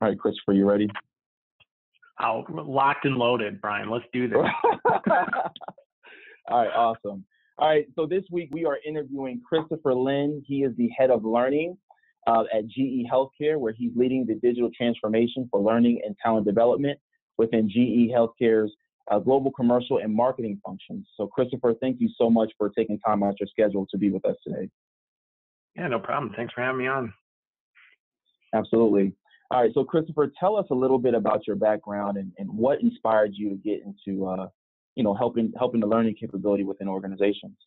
All right, Christopher, you ready? Oh, locked and loaded, Brian. Let's do this. All right, awesome. All right, so this week we are interviewing Christopher Lin. He is the head of learning at GE Healthcare, where he's leading the digital transformation for learning and talent development within GE Healthcare's global commercial and marketing functions. So, Christopher, thank you so much for taking time out your schedule to be with us today. Yeah, no problem. Thanks for having me on. Absolutely. All right, so Christopher, tell us a little bit about your background and what inspired you to get into, helping the learning capability within organizations.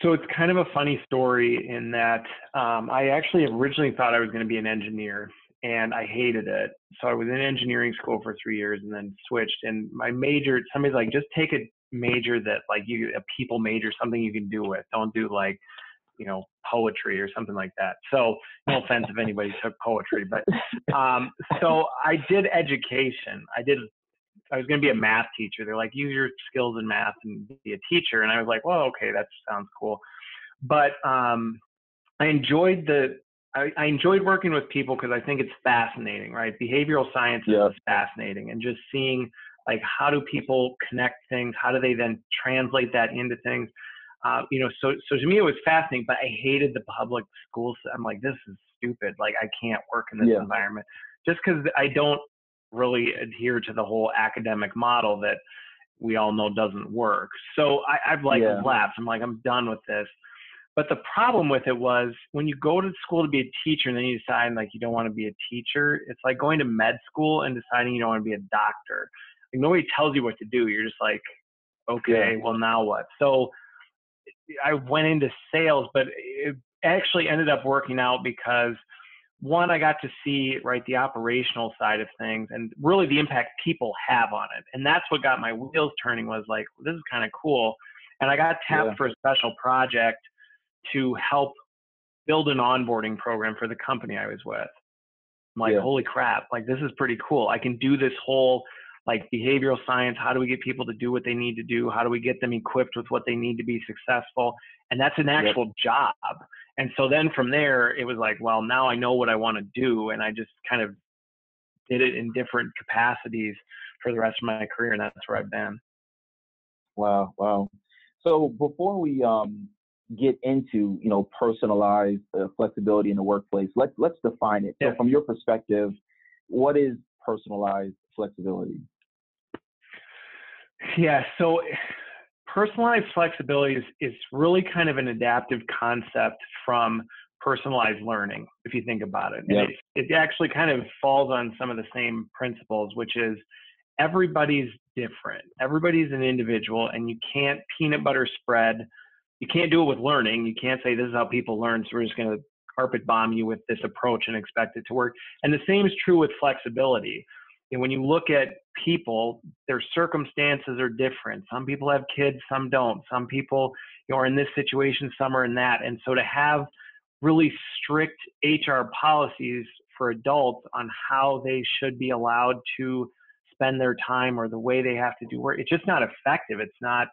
So it's kind of a funny story in that I actually originally thought I was going to be an engineer, and I hated it. So I was in engineering school for 3 years and then switched. And my major, somebody's like, just take a major that a people major, something you can do with. Don't do poetry or something like that. So no offense if anybody took poetry, but so I did education. I was going to be a math teacher. They're like, use your skills in math and be a teacher. And I was like, well, okay, that sounds cool. But I enjoyed working with people because I think it's fascinating, right? Behavioral science is fascinating, and just seeing how do people connect things? How do they then translate that into things? So to me it was fascinating, but I hated the public schools. I'm like, this is stupid. I can't work in this environment, just because I don't really adhere to the whole academic model that we all know doesn't work. So I've left. I'm like, I'm done with this. But the problem with it was when you go to school to be a teacher and then you decide you don't want to be a teacher, it's like going to med school and deciding you don't want to be a doctor. Nobody tells you what to do. You're just like, okay, well now what? So I went into sales, but it actually ended up working out because one, I got to see the operational side of things and really the impact people have on it. And that's what got my wheels turning, was like, this is kind of cool. And I got tapped for a special project to help build an onboarding program for the company I was with. I'm like, holy crap, this is pretty cool. I can do this whole behavioral science. How do we get people to do what they need to do? How do we get them equipped with what they need to be successful? And that's an actual job. And so then from there, it was like, well, now I know what I want to do. And I just kind of did it in different capacities for the rest of my career. And that's where I've been. Wow. So before we get into, personalized flexibility in the workplace, let's define it. So from your perspective, what is personalized flexibility? Yeah, so personalized flexibility is really kind of an adaptive concept from personalized learning, if you think about it. And it actually kind of falls on some of the same principles, which is everybody's different. Everybody's an individual, and you can't peanut butter spread. You can't do it with learning. You can't say this is how people learn, so we're just going to carpet bomb you with this approach and expect it to work. And the same is true with flexibility. And when you look at people, their circumstances are different. Some people have kids, some don't. Some people are in this situation, some are in that. And so to have really strict HR policies for adults on how they should be allowed to spend their time or the way they have to do work, it's just not effective. It's not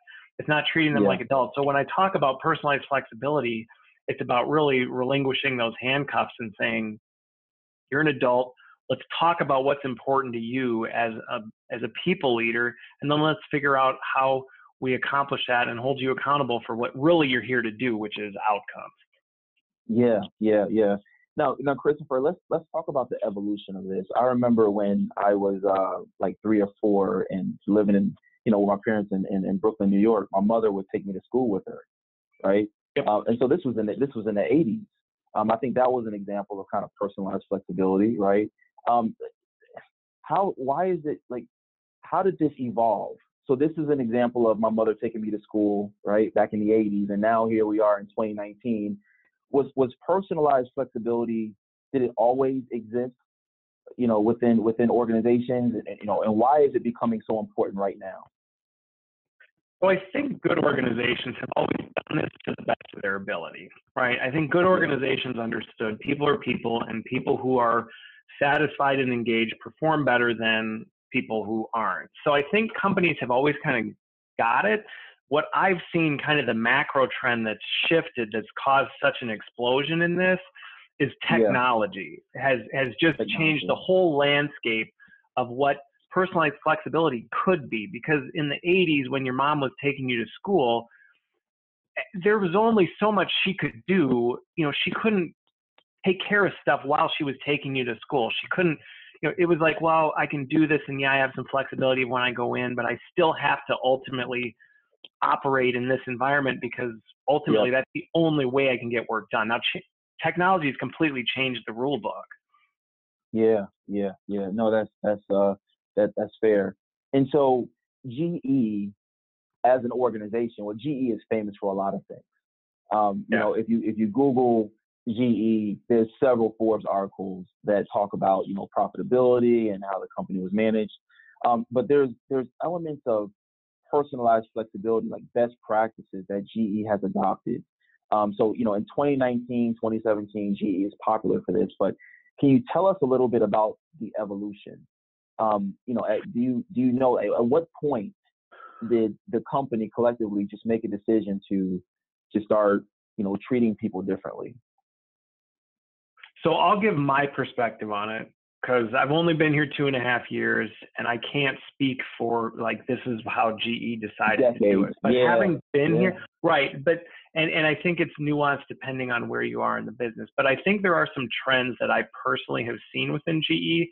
treating them like adults. So when I talk about personalized flexibility, it's about really relinquishing those handcuffs and saying, you're an adult. Let's talk about what's important to you as a people leader, and then let's figure out how we accomplish that and hold you accountable for what really you're here to do, which is outcomes. Yeah. Now, Christopher, let's talk about the evolution of this. I remember when I was 3 or 4 and living in, with my parents in Brooklyn, New York. My mother would take me to school with her, right? Yep. And so this was in the 80s. I think that was an example of kind of personalized flexibility, right? How did this evolve? So this is an example of my mother taking me to school, right, back in the 80s, and now here we are in 2019. Was personalized flexibility, did it always exist, within organizations, and why is it becoming so important right now? Well, I think good organizations have always done this to the best of their ability, right? I think good organizations understood people are people, and people who are satisfied and engaged perform better than people who aren't. So I think companies have always kind of got it. What I've seen, kind of the macro trend that's shifted, that's caused such an explosion in this, is technology. Has just changed the whole landscape of what personalized flexibility could be. Because in the 80s, when your mom was taking you to school, there was only so much she could do. She couldn't take care of stuff while she was taking you to school. She couldn't, it was like, well, I can do this, and yeah, I have some flexibility when I go in, but I still have to ultimately operate in this environment because ultimately that's the only way I can get work done. Now, technology has completely changed the rule book. Yeah. No, that's fair. And so GE as an organization, well, GE is famous for a lot of things. You know, if you Google GE, there's several Forbes articles that talk about, profitability and how the company was managed. But there's elements of personalized flexibility, like best practices that GE has adopted. So, in 2019, 2017, GE is popular for this, but can you tell us a little bit about the evolution? Do you know at what point did the company collectively just make a decision to start, treating people differently? So I'll give my perspective on it, because I've only been here 2.5 years, and I can't speak for this is how GE decided to do it. But having been here, right? But and I think it's nuanced depending on where you are in the business. But I think there are some trends that I personally have seen within GE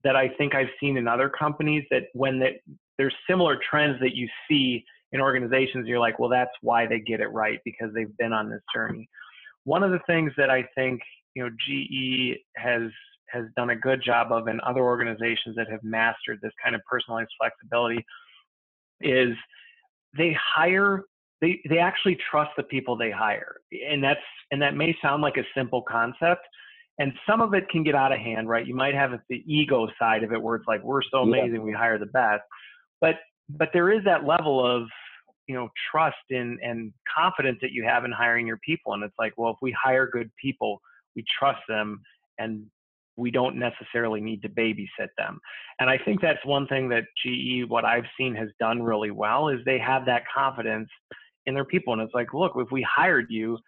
that I think I've seen in other companies, that when there's similar trends that you see in organizations, you're like, well, that's why they get it right, because they've been on this journey. One of the things that I think GE has done a good job of, in other organizations that have mastered this kind of personalized flexibility, is they actually trust the people they hire. And that may sound like a simple concept, and some of it can get out of hand, right? You might have the ego side of it where it's like, we're so amazing, we hire the best. But there is that level of trust and confidence that you have in hiring your people. And it's like, well, if we hire good people, we trust them, and we don't necessarily need to babysit them. And I think that's one thing that GE, what I've seen, has done really well, is they have that confidence in their people. And it's like, look, if we hired you,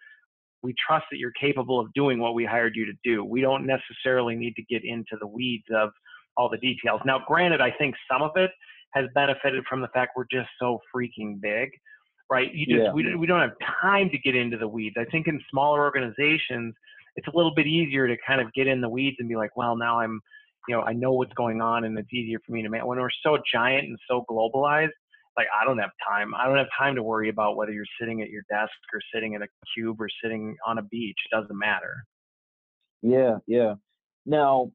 we trust that you're capable of doing what we hired you to do. We don't necessarily need to get into the weeds of all the details. Now, granted, I think some of it has benefited from the fact we're just so freaking big, right? We don't have time to get into the weeds. I think in smaller organizations, it's a little bit easier to kind of get in the weeds and be like, well, now I'm, I know what's going on, and it's easier for me to manage. When we're so giant and so globalized, like, I don't have time. I don't have time to worry about whether you're sitting at your desk or sitting in a cube or sitting on a beach. It doesn't matter. Yeah. Now,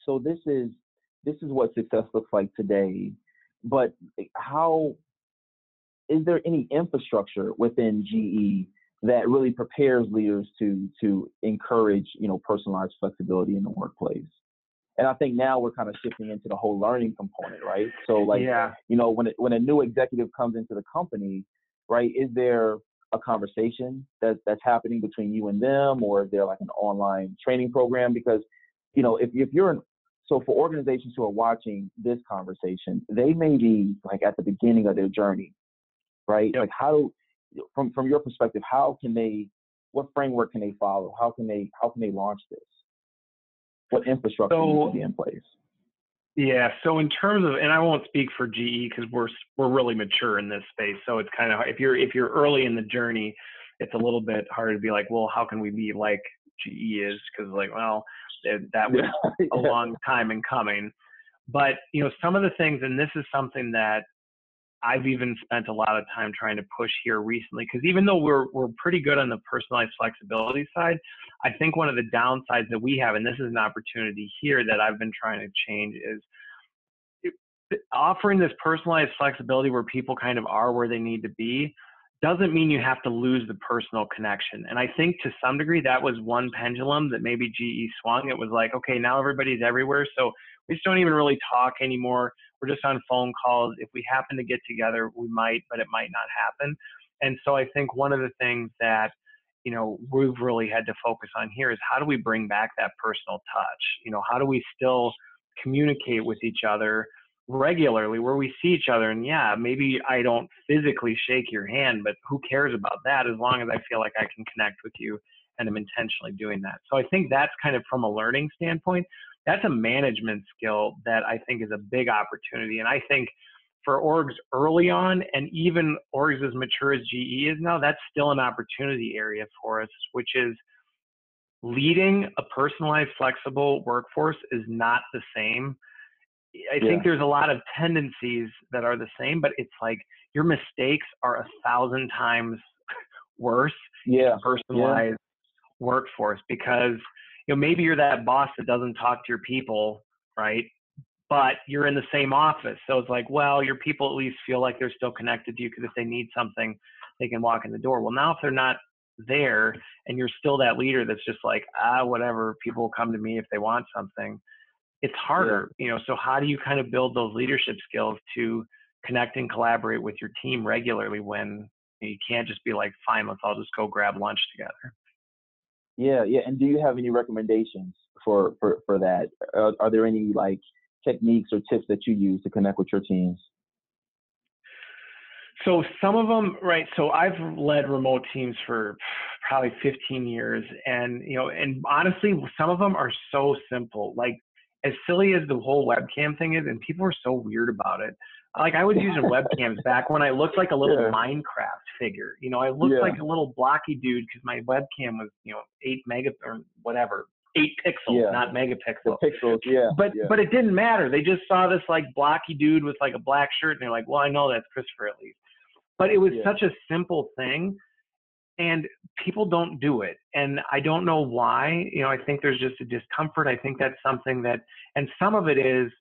so this is what success looks like today, but how is there any infrastructure within GE that really prepares leaders to encourage, personalized flexibility in the workplace? And I think now we're kind of shifting into the whole learning component, right? So when a new executive comes into the company, right, is there a conversation that's happening between you and them, or is there like an online training program? Because, if you're so for organizations who are watching this conversation, they may be like at the beginning of their journey, right? Like from your perspective, what framework can they follow? How can they launch this? What infrastructure needs to be in place? Yeah. So in terms of, and I won't speak for GE because we're really mature in this space. So it's kind of, if you're early in the journey, it's a little bit harder to be like, well, how can we be like GE is? Because that was a long time in coming. But some of the things, and this is something that I've even spent a lot of time trying to push here recently, because even though we're pretty good on the personalized flexibility side, I think one of the downsides that we have, and this is an opportunity here that I've been trying to change, is offering this personalized flexibility where people kind of are where they need to be doesn't mean you have to lose the personal connection. And I think to some degree that was one pendulum that maybe GE swung. It was like, okay, now everybody's everywhere, so we just don't even really talk anymore. We're just on phone calls. If we happen to get together, we might, but it might not happen. And so I think one of the things that, we've really had to focus on here is how do we bring back that personal touch? How do we still communicate with each other regularly where we see each other? And maybe I don't physically shake your hand, but who cares about that as long as I feel like I can connect with you and am intentionally doing that. So I think that's kind of from a learning standpoint, that's a management skill that I think is a big opportunity. And I think for orgs early on, and even orgs as mature as GE is now, that's still an opportunity area for us, which is leading a personalized, flexible workforce is not the same. I think there's a lot of tendencies that are the same, but it's like your mistakes are 1,000 times worse in a personalized workforce, because maybe you're that boss that doesn't talk to your people, right? But you're in the same office. So it's like, well, your people at least feel like they're still connected to you, because if they need something, they can walk in the door. Well, now if they're not there and you're still that leader that's just like, whatever, people will come to me if they want something, it's harder, so how do you kind of build those leadership skills to connect and collaborate with your team regularly when you can't just be like, fine, let's all just go grab lunch together? Yeah. And do you have any recommendations for that? Are there any like techniques or tips that you use to connect with your teams? So some of them, right. So I've led remote teams for probably 15 years, and, and honestly, some of them are so simple. Like, as silly as the whole webcam thing is, and people are so weird about it. Like, I was using webcams back when I looked like a little Minecraft figure. I looked like a little blocky dude because my webcam was, 8 or whatever, 8 pixels, not megapixels. The pixels, But it didn't matter. They just saw this like blocky dude with like a black shirt, and they're like, well, I know that's Christopher at least. But it was such a simple thing, and people don't do it. And I don't know why. I think there's just a discomfort. I think that's something that, and some of it is,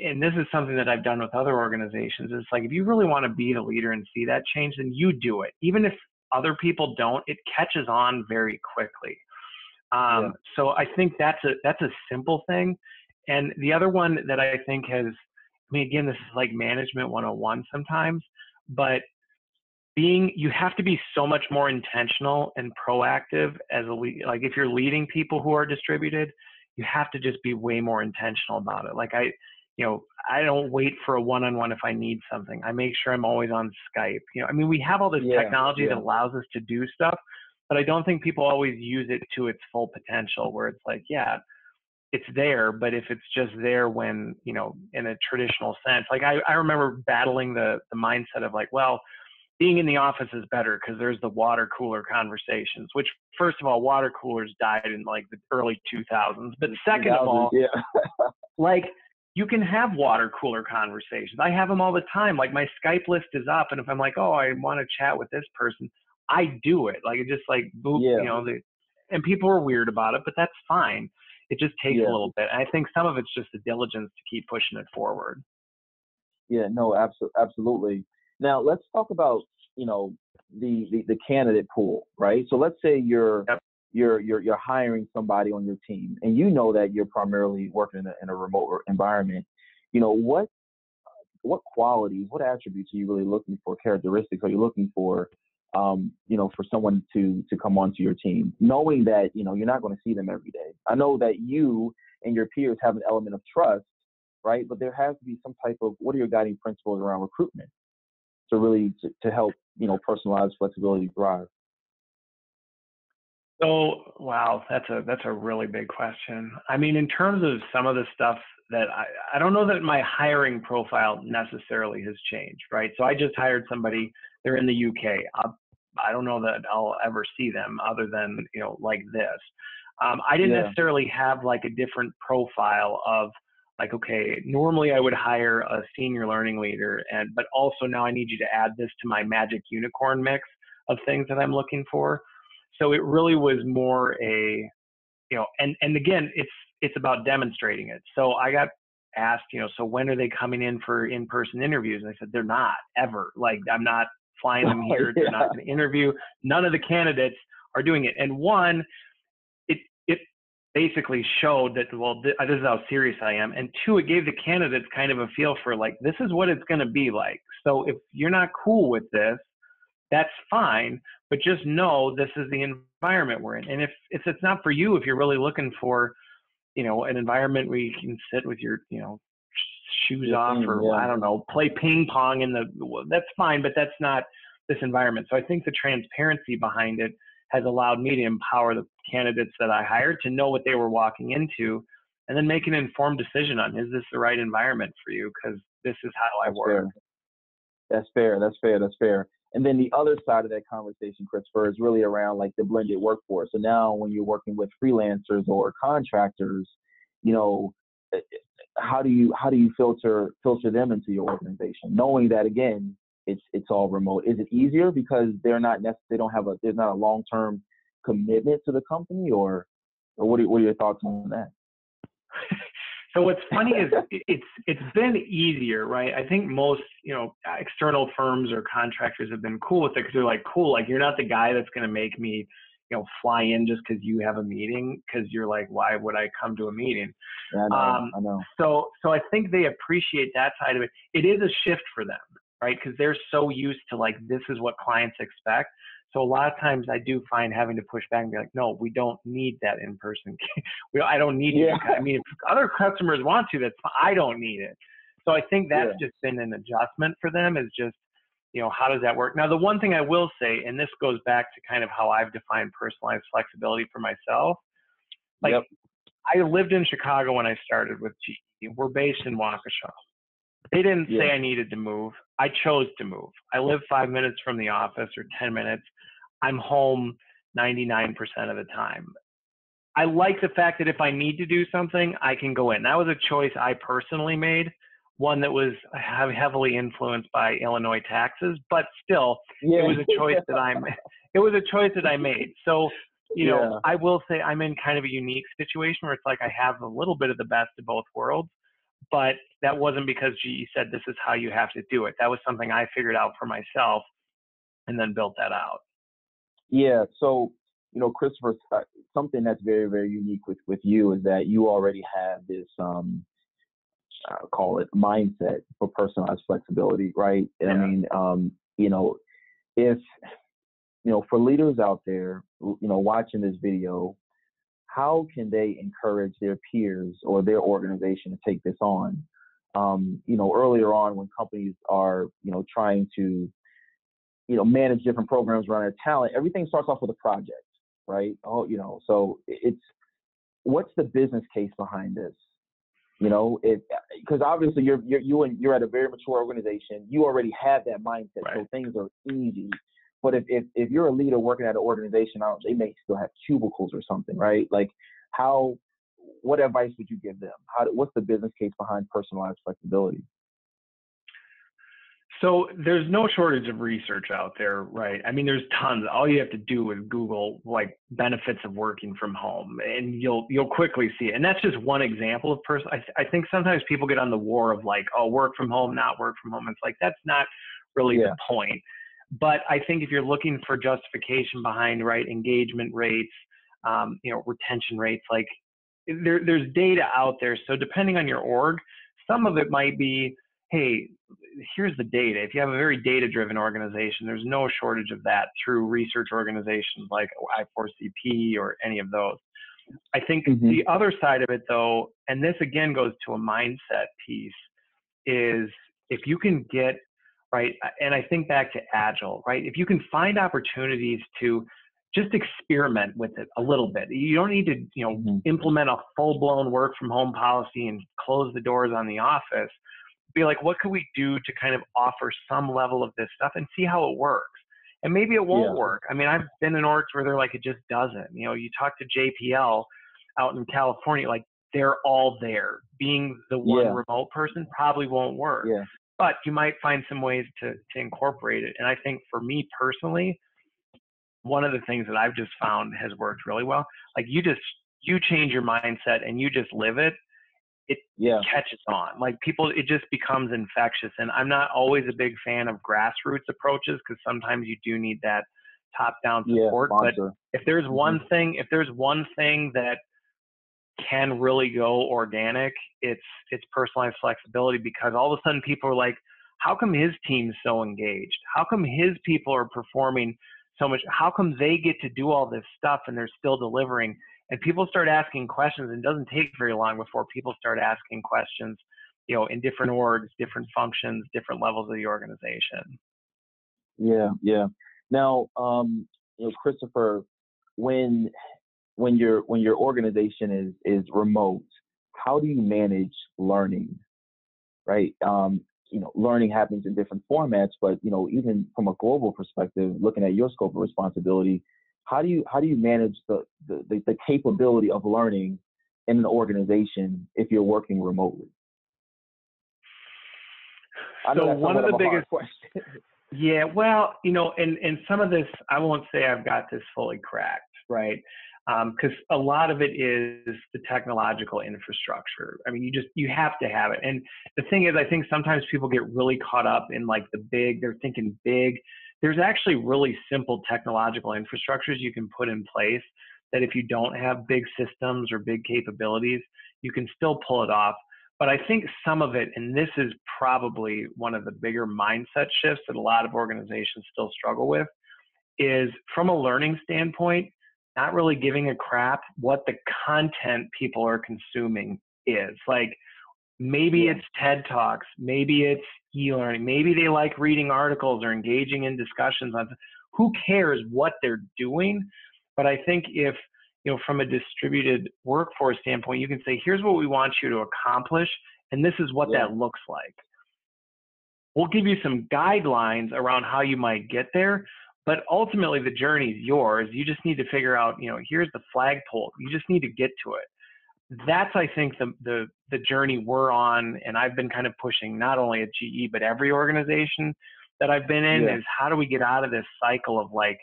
and this is something that I've done with other organizations, it's like, if you really want to be the leader and see that change, then you do it. Even if other people don't, it catches on very quickly. So I think that's a simple thing. And the other one that I think has, again, this is like management 101 sometimes, but you have to be so much more intentional and proactive as like if you're leading people who are distributed, you have to just be way more intentional about it. Like I don't wait for a one-on-one if I need something. I make sure I'm always on Skype. We have all this technology that allows us to do stuff, but I don't think people always use it to its full potential, where it's like, it's there, but if it's just there when, in a traditional sense, like I remember battling the mindset of like, well, being in the office is better because there's the water cooler conversations, which, first of all, water coolers died in like the early 2000s. But second of all, like, you can have water cooler conversations. I have them all the time. Like, my Skype list is up, and if I'm like, oh, I want to chat with this person, I do it. Like, it just like, boop, and people are weird about it, but that's fine. It just takes a little bit. And I think some of it's just the diligence to keep pushing it forward. Yeah, no, absolutely. Now let's talk about, the candidate pool, right? So let's say you're hiring somebody on your team, and that you're primarily working in a remote environment. What qualities, what attributes are you really looking for? Characteristics are you looking for? For someone to come onto your team, knowing that you're not going to see them every day. I know that you and your peers have an element of trust, right? But there has to be some type of, what are your guiding principles around recruitment to really to help personalized flexibility thrive? So, wow, that's a really big question. In terms of some of the stuff that I don't know that my hiring profile necessarily has changed, right? So I just hired somebody, they're in the UK. I don't know that I'll ever see them other than, like this. I didn't necessarily have like a different profile of like, okay, normally I would hire a senior learning leader, but also now I need you to add this to my magic unicorn mix of things that I'm looking for. So it really was more and again, it's about demonstrating it. So I got asked, so when are they coming in for in-person interviews? And I said, they're not ever. Like, I'm not flying them here. They're not going to interview. None of the candidates are doing it. And one, it basically showed that, well, this is how serious I am. And two, it gave the candidates kind of a feel for like, this is what it's going to be like. So if you're not cool with this, that's fine, but just know this is the environment we're in. And if it's not for you, if you're really looking for, an environment where you can sit with your, shoes off, or I don't know, play ping pong that's fine, but that's not this environment. So I think the transparency behind it has allowed me to empower the candidates that I hired to know what they were walking into and then make an informed decision on, is this the right environment for you? Because this is how I work. That's fair. That's fair. That's fair. And then the other side of that conversation, Christopher, is really around like the blended workforce. So now when you're working with freelancers or contractors, you know, how do you filter them into your organization, knowing that again, it's all remote? Is it easier because there's not a long-term commitment to the company, or what are your thoughts on that? So what's funny is it's been easier, right? I think most, external firms or contractors have been cool with it because they're like, cool, like you're not the guy that's going to make me, fly in just because you have a meeting, because you're like, why would I come to a meeting? Yeah, I know. So I think they appreciate that side of it. It is a shift for them, right? Because they're so used to like, this is what clients expect. So a lot of times I do find having to push back and be like, no, we don't need that in person. I don't need you. I mean, if other customers want to, that's fine. I don't need it. So I think that's just been an adjustment for them, is just, how does that work? Now, the one thing I will say, and this goes back to kind of how I've defined personalized flexibility for myself. Like I lived in Chicago when I started with GE. We're based in Waukesha. They didn't say I needed to move. I chose to move. I live 5 minutes from the office, or 10 minutes. I'm home 99% of the time. I like the fact that if I need to do something, I can go in. That was a choice I personally made, one that was heavily influenced by Illinois taxes, but still, it was a choice that I made. So, I will say I'm in kind of a unique situation where it's like I have a little bit of the best of both worlds, but that wasn't because GE said this is how you have to do it. That was something I figured out for myself and then built that out. Yeah. So, Christopher, something that's very, very unique with you is that you already have this, call it mindset for personalized flexibility, right? Yeah. I mean, if, for leaders out there, watching this video, how can they encourage their peers or their organization to take this on? Earlier on when companies are, trying to, manage different programs around their talent, everything starts off with a project, right? So what's the business case behind this? Because obviously you're at a very mature organization. You already have that mindset, right? So things are easy. But if you're a leader working at an organization, they may still have cubicles or something, right? Like what advice would you give them? What's the business case behind personalized flexibility? So there's no shortage of research out there, right? I mean, there's tons. All you have to do is Google like benefits of working from home, and you'll quickly see it. And that's just one example of I think sometimes people get on the war of like, oh, work from home, not work from home. It's like, that's not really the point. But I think if you're looking for justification behind, right, engagement rates, retention rates, like there's data out there. So depending on your org, some of it might be, hey, here's the data. If you have a very data-driven organization, there's no shortage of that through research organizations like I4CP or any of those. I think the other side of it, though, and this again goes to a mindset piece, is if you can get, right, and I think back to Agile, right? If you can find opportunities to just experiment with it a little bit. You don't need to, implement a full-blown work from home policy and close the doors on the office. Be like, what could we do to kind of offer some level of this stuff and see how it works? And maybe it won't work. I mean, I've been in orgs where they're like, it just doesn't. You talk to JPL out in California, like they're all there. Being the one remote person probably won't work. Yeah. But you might find some ways to incorporate it. And I think for me personally, one of the things that I've just found has worked really well, like you change your mindset and you just live it. It catches on. Like people, it just becomes infectious. And I'm not always a big fan of grassroots approaches because sometimes you do need that top-down support. But if there's one thing, that can really go organic, it's personalized flexibility, because all of a sudden people are like, how come his team's so engaged? How come his people are performing so much? How come they get to do all this stuff and they're still delivering? And people start asking questions, and it doesn't take very long before people start asking questions, in different orgs, different functions, different levels of the organization. Yeah. Now, Christopher, when your organization is remote, how do you manage learning, right? Learning happens in different formats, but even from a global perspective, looking at your scope of responsibility, how do you manage the capability of learning in an organization if you're working remotely? I know So that's one of the a biggest hard question. Yeah, well, and some of this, I won't say I've got this fully cracked, right? Because a lot of it is the technological infrastructure. I mean, you have to have it. And the thing is, I think sometimes people get really caught up in like they're thinking big. There's actually really simple technological infrastructures you can put in place that if you don't have big systems or big capabilities, you can still pull it off. But I think some of it, and this is probably one of the bigger mindset shifts that a lot of organizations still struggle with, is from a learning standpoint, not really giving a crap what the content people are consuming is. Like maybe it's TED Talks, maybe it's e-learning, maybe they like reading articles or engaging in discussions on, who cares what they're doing? But I think if, from a distributed workforce standpoint, you can say, here's what we want you to accomplish, and this is what that looks like. We'll give you some guidelines around how you might get there, but ultimately the journey is yours. You just need to figure out, here's the flagpole. You just need to get to it. That's, I think, the journey we're on, and I've been kind of pushing not only at GE, but every organization that I've been in, is how do we get out of this cycle of like,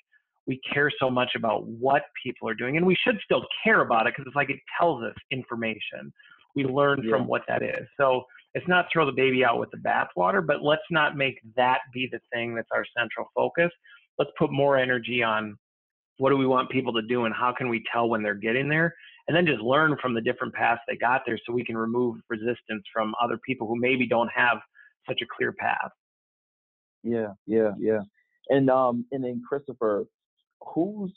we care so much about what people are doing, and we should still care about it because it's like it tells us information. We learn from what that is. So it's not throw the baby out with the bathwater, but let's not make that be the thing that's our central focus. Let's put more energy on what do we want people to do and how can we tell when they're getting there, and then just learn from the different paths they got there so we can remove resistance from other people who maybe don't have such a clear path. Yeah. And then Christopher, who's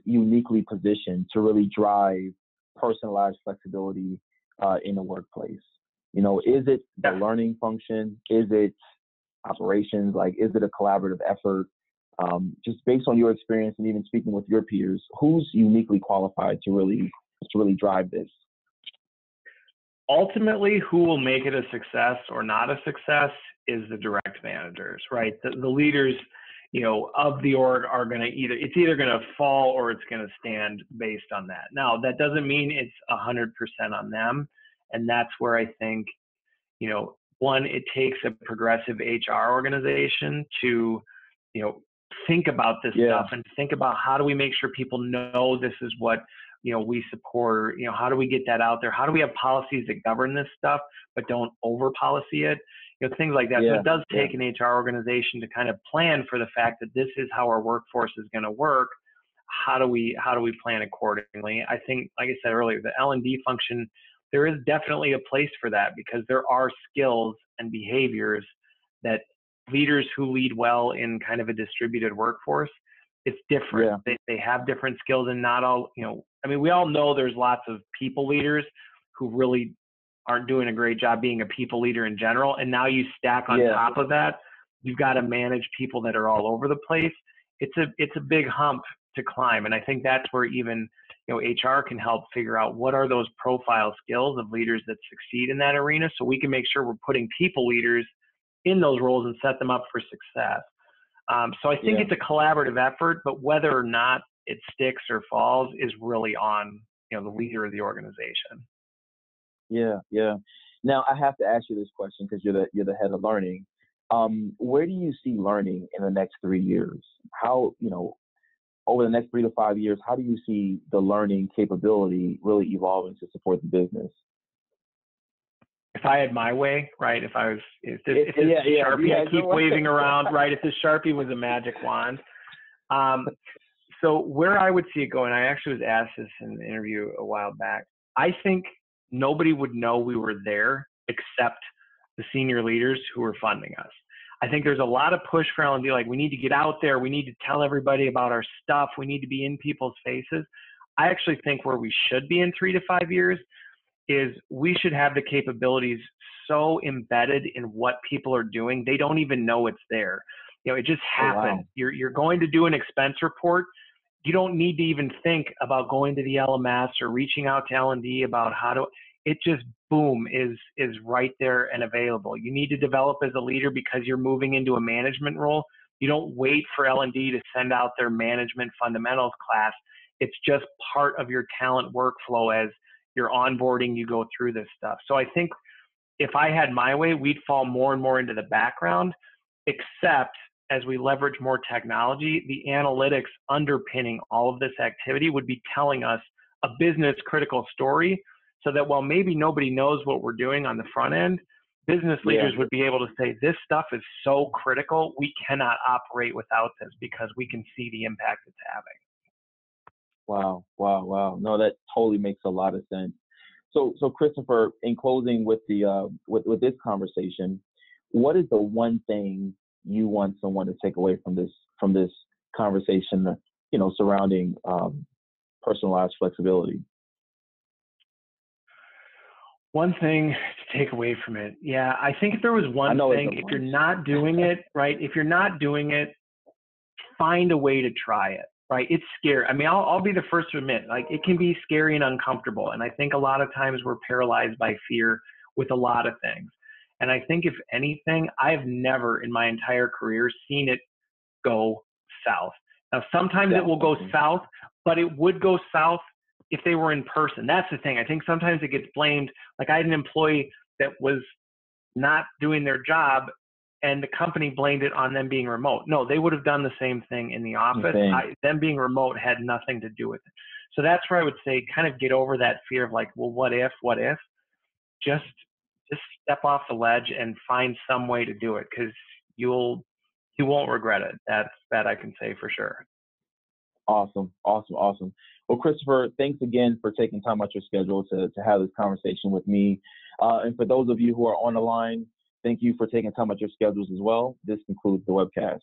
uniquely positioned to really drive personalized flexibility in the workplace? Is it the learning function? Is it operations? Like, is it a collaborative effort? Just based on your experience and even speaking with your peers, who's uniquely qualified to really drive this? Ultimately, who will make it a success or not a success is the direct managers, right? The leaders, of the org are going to it's either going to fall or it's going to stand based on that. Now, that doesn't mean it's 100% on them. And that's where I think, one, it takes a progressive HR organization to, think about this stuff and think about how do we make sure people know this is what, we support, how do we get that out there? How do we have policies that govern this stuff, but don't over policy it? Things like that. So it does take an HR organization to kind of plan for the fact that this is how our workforce is going to work. How do we plan accordingly? I think, like I said earlier, the L&D function, there is definitely a place for that because there are skills and behaviors that leaders who lead well in kind of a distributed workforce, it's different. They have different skills, and not all, we all know there's lots of people leaders who really aren't doing a great job being a people leader in general. And now you stack on top of that, you've got to manage people that are all over the place. It's a big hump to climb. And I think that's where even, HR can help figure out what are those profile skills of leaders that succeed in that arena. So we can make sure we're putting people leaders in those roles and set them up for success. So I think it's a collaborative effort, but whether or not it sticks or falls is really on, the leader of the organization. Yeah. Now I have to ask you this question because you're the head of learning. Where do you see learning in the next 3 years? How, over the next 3 to 5 years, how do you see the learning capability really evolving to support the business? If I had my way, right? If this Sharpie I keep waving around, right? If this Sharpie was a magic wand. So where I would see it going, I actually was asked this in an interview a while back. I think nobody would know we were there except the senior leaders who are funding us. I think there's a lot of push for L&D, like we need to get out there. We need to tell everybody about our stuff. We need to be in people's faces. I actually think where we should be in 3 to 5 years is we should have the capabilities so embedded in what people are doing, they don't even know it's there. It just happened. Wow. You're going to do an expense report. you don't need to even think about going to the LMS or reaching out to L&D about how to, it just boom is right there and available. You need to develop as a leader because you're moving into a management role. You don't wait for L&D to send out their management fundamentals class. It's just part of your talent workflow as you're onboarding, you go through this stuff. So I think if I had my way, we'd fall more and more into the background, except as we leverage more technology, the analytics underpinning all of this activity would be telling us a business critical story so that while maybe nobody knows what we're doing on the front end, business leaders would be able to say, this stuff is so critical, we cannot operate without this because we can see the impact it's having. Wow, wow, wow. No, that totally makes a lot of sense. So Christopher, in closing with the with this conversation, what is the one thing you want someone to take away from this conversation, surrounding personalized flexibility? One thing to take away from it. Yeah, I think if there was one thing, if you're not doing it, right, if you're not doing it, find a way to try it, right? It's scary. I mean, I'll be the first to admit, like, it can be scary and uncomfortable. And I think a lot of times we're paralyzed by fear with a lot of things. And I think if anything, I've never in my entire career seen it go south. Now, sometimes it will go south, but it would go south if they were in person. That's the thing. I think sometimes it gets blamed. Like, I had an employee that was not doing their job and the company blamed it on them being remote. No, they would have done the same thing in the office. Them being remote had nothing to do with it. So that's where I would say kind of get over that fear of like, well, what if? Just step off the ledge and find some way to do it, because you won't regret it. That I can say for sure. Awesome. Well, Christopher, thanks again for taking time out your schedule to have this conversation with me. And for those of you who are on the line, thank you for taking time out your schedules as well. This concludes the webcast.